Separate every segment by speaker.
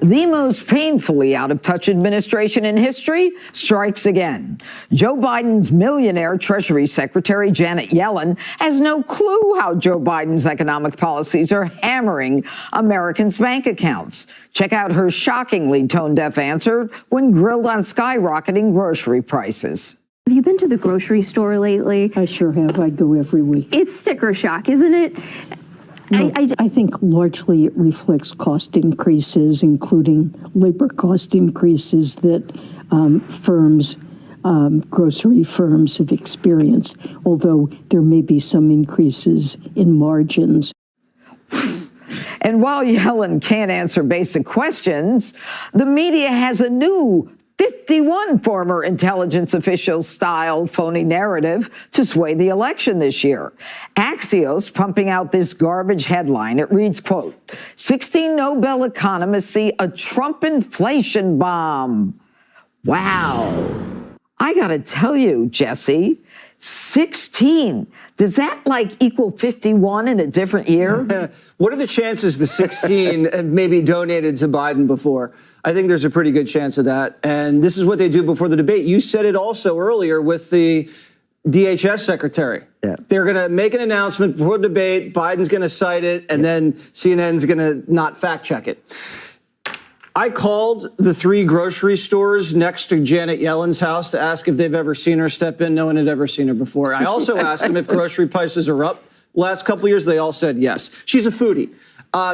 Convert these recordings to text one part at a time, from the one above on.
Speaker 1: The most painfully out-of-touch administration in history strikes again. Joe Biden's millionaire Treasury Secretary Janet Yellen has no clue how Joe Biden's economic policies are hammering Americans' bank accounts. Check out her shockingly tone-deaf answer when grilled on skyrocketing grocery prices.
Speaker 2: Have you been to the grocery store lately?
Speaker 3: I sure have. I go every week.
Speaker 2: It's sticker shock, isn't it?
Speaker 3: No, I think largely it reflects cost increases, including labor cost increases that grocery firms have experienced, although there may be some increases in margins.
Speaker 1: And while Yellen can't answer basic questions, the media has a new 51 former intelligence officials style phony narrative to sway the election this year. Axios pumping out this garbage headline. It reads, quote, 16 Nobel economists see a Trump inflation bomb. Wow. I gotta tell you, Jesse, 16. Does that equal 51 in a different year?
Speaker 4: What are the chances the 16 maybe donated to Biden before? I think there's a pretty good chance of that. And this is what they do before the debate. You said it also earlier with the DHS secretary. Yeah. They're going to make an announcement before the debate. Biden's going to cite it, and then CNN's going to not fact check it. I called the 3 grocery stores next to Janet Yellen's house to ask if they've ever seen her step in. No one had ever seen her before. I also asked them if grocery prices are up. Last couple of years, they all said yes. She's a foodie.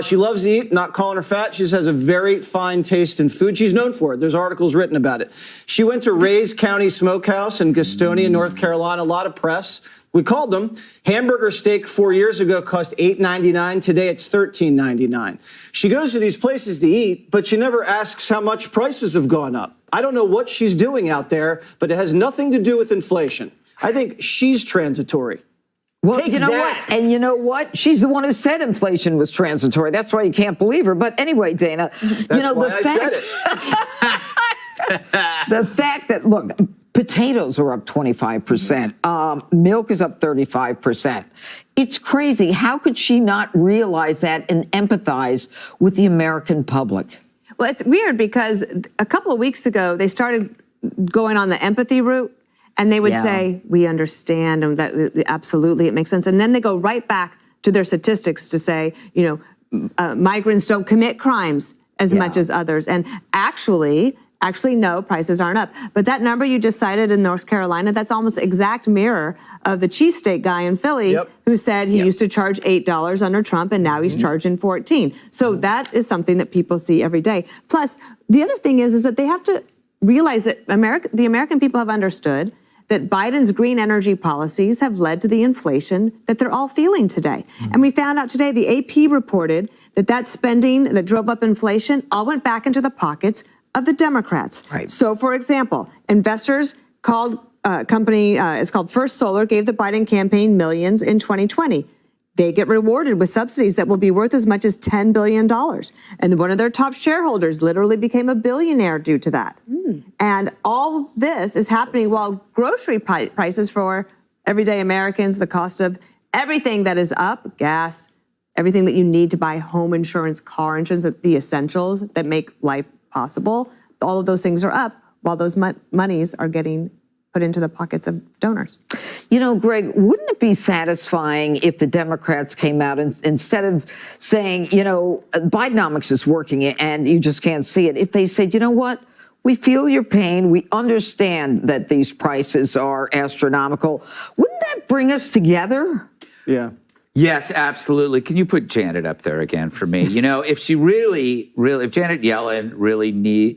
Speaker 4: She loves to eat, not calling her fat. She just has a very fine taste in food. She's known for it. There's articles written about it. She went to Ray's County Smokehouse in Gastonia, North Carolina. A lot of press. We called them. Hamburger steak 4 years ago cost $8.99. Today it's $13.99. She goes to these places to eat, but she never asks how much prices have gone up. I don't know what she's doing out there, but it has nothing to do with inflation. I think she's transitory.
Speaker 1: Well, you know what? And you know what? She's the one who said inflation was transitory. That's why you can't believe her. But anyway, Dana, the fact that, look, potatoes are up 25%. Milk is up 35%. It's crazy. How could she not realize that and empathize with the American public?
Speaker 5: Well, it's weird because a couple of weeks ago, they started going on the empathy route. And they would say, we understand, and that absolutely it makes sense. And then they go right back to their statistics to say, migrants don't commit crimes as much as others. And actually, no, prices aren't up. But that number you just cited in North Carolina, that's almost exact mirror of the cheesesteak guy in Philly who said he used to charge $8 under Trump and now he's charging $14. So that is something that people see every day. Plus, the other thing is that they have to realize that the American people have understood that Biden's green energy policies have led to the inflation that they're all feeling today. And we found out today, the AP reported that spending that drove up inflation all went back into the pockets of the Democrats. Right. So, for example, investors called company, it's called First Solar, gave the Biden campaign millions in 2020. They get rewarded with subsidies that will be worth as much as $10 billion. And one of their top shareholders literally became a billionaire due to that. And all this is happening while grocery prices for everyday Americans, the cost of everything that is up, gas, everything that you need to buy, home insurance, car insurance, the essentials that make life possible, all of those things are up while those monies are getting put into the pockets of donors.
Speaker 1: You know, Greg, wouldn't it be satisfying if the Democrats came out and instead of saying, Bidenomics is working and you just can't see it, if they said, you know what, we feel your pain, we understand that these prices are astronomical, wouldn't that bring us together?
Speaker 4: Yeah.
Speaker 6: Yes, absolutely. Can you put Janet up there again for me? If she if Janet Yellen really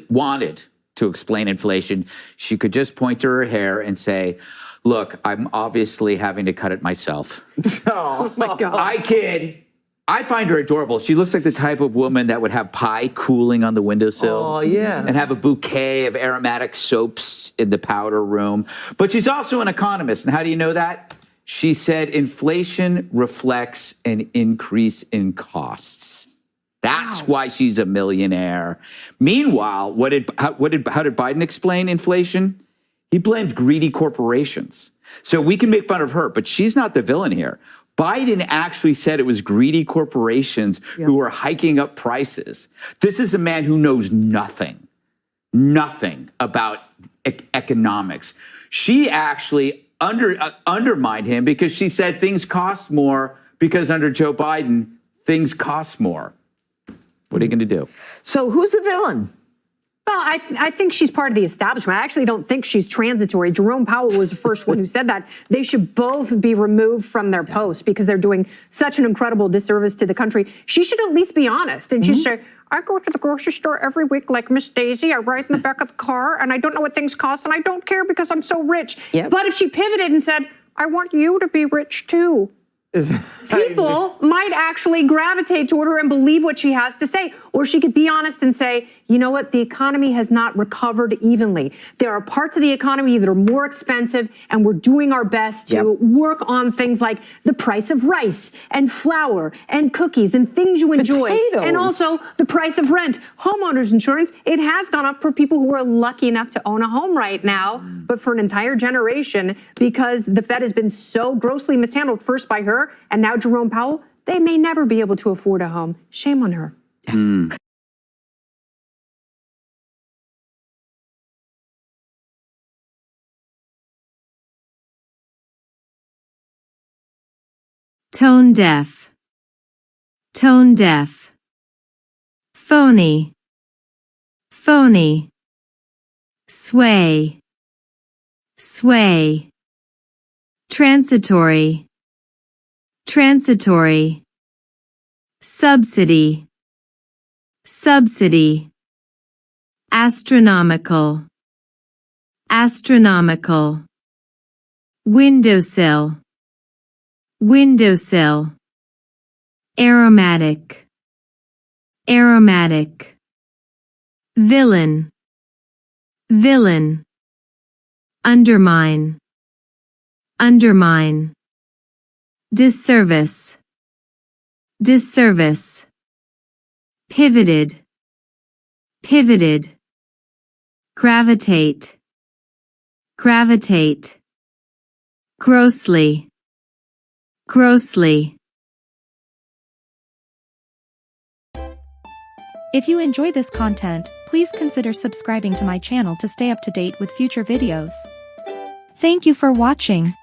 Speaker 6: wanted to explain inflation, she could just point to her hair and say, look, I'm obviously having to cut it myself.
Speaker 5: Oh my God.
Speaker 6: I kid. I find her adorable. She looks like the type of woman that would have pie cooling on the windowsill.
Speaker 4: Oh, yeah.
Speaker 6: And have a bouquet of aromatic soaps in the powder room. But she's also an economist. And how do you know that? She said inflation reflects an increase in costs. That's why she's a millionaire. Meanwhile, how did Biden explain inflation? He blamed greedy corporations. So we can make fun of her, but she's not the villain here. Biden actually said it was greedy corporations who were hiking up prices. This is a man who knows nothing about economics. She actually undermined him because she said things cost more because under Joe Biden, things cost more. What are you going to do?
Speaker 1: So who's the villain?
Speaker 7: Well, I think she's part of the establishment. I actually don't think she's transitory. Jerome Powell was the first one who said that. They should both be removed from their posts because they're doing such an incredible disservice to the country. She should at least be honest. And she should say, I go to the grocery store every week like Miss Daisy. I ride in the back of the car and I don't know what things cost and I don't care because I'm so rich.
Speaker 1: Yep.
Speaker 7: But if she pivoted and said, I want you to be rich too, people might actually gravitate toward her and believe what she has to say. Or she could be honest and say, you know what, the economy has not recovered evenly. There are parts of the economy that are more expensive, and we're doing our best to work on things like the price of rice and flour and cookies and things you enjoy.
Speaker 1: Potatoes.
Speaker 7: And also the price of rent. Homeowners insurance, it has gone up for people who are lucky enough to own a home right now, but for an entire generation, because the Fed has been so grossly mishandled, first by her and now Jerome Powell, they may never be able to afford a home. Shame on her.
Speaker 1: Yes.
Speaker 8: Tone deaf. Tone deaf. Phony. Phony. Sway. Sway. Transitory. Transitory. Subsidy. Subsidy. Astronomical. Astronomical. Windowsill. Windowsill. Aromatic. Aromatic. Villain. Villain. Undermine. Undermine. Disservice. Disservice. Pivoted. Pivoted. Gravitate. Gravitate. Grossly. Grossly.
Speaker 9: If you enjoy this content, please consider subscribing to my channel to stay up to date with future videos. Thank you for watching.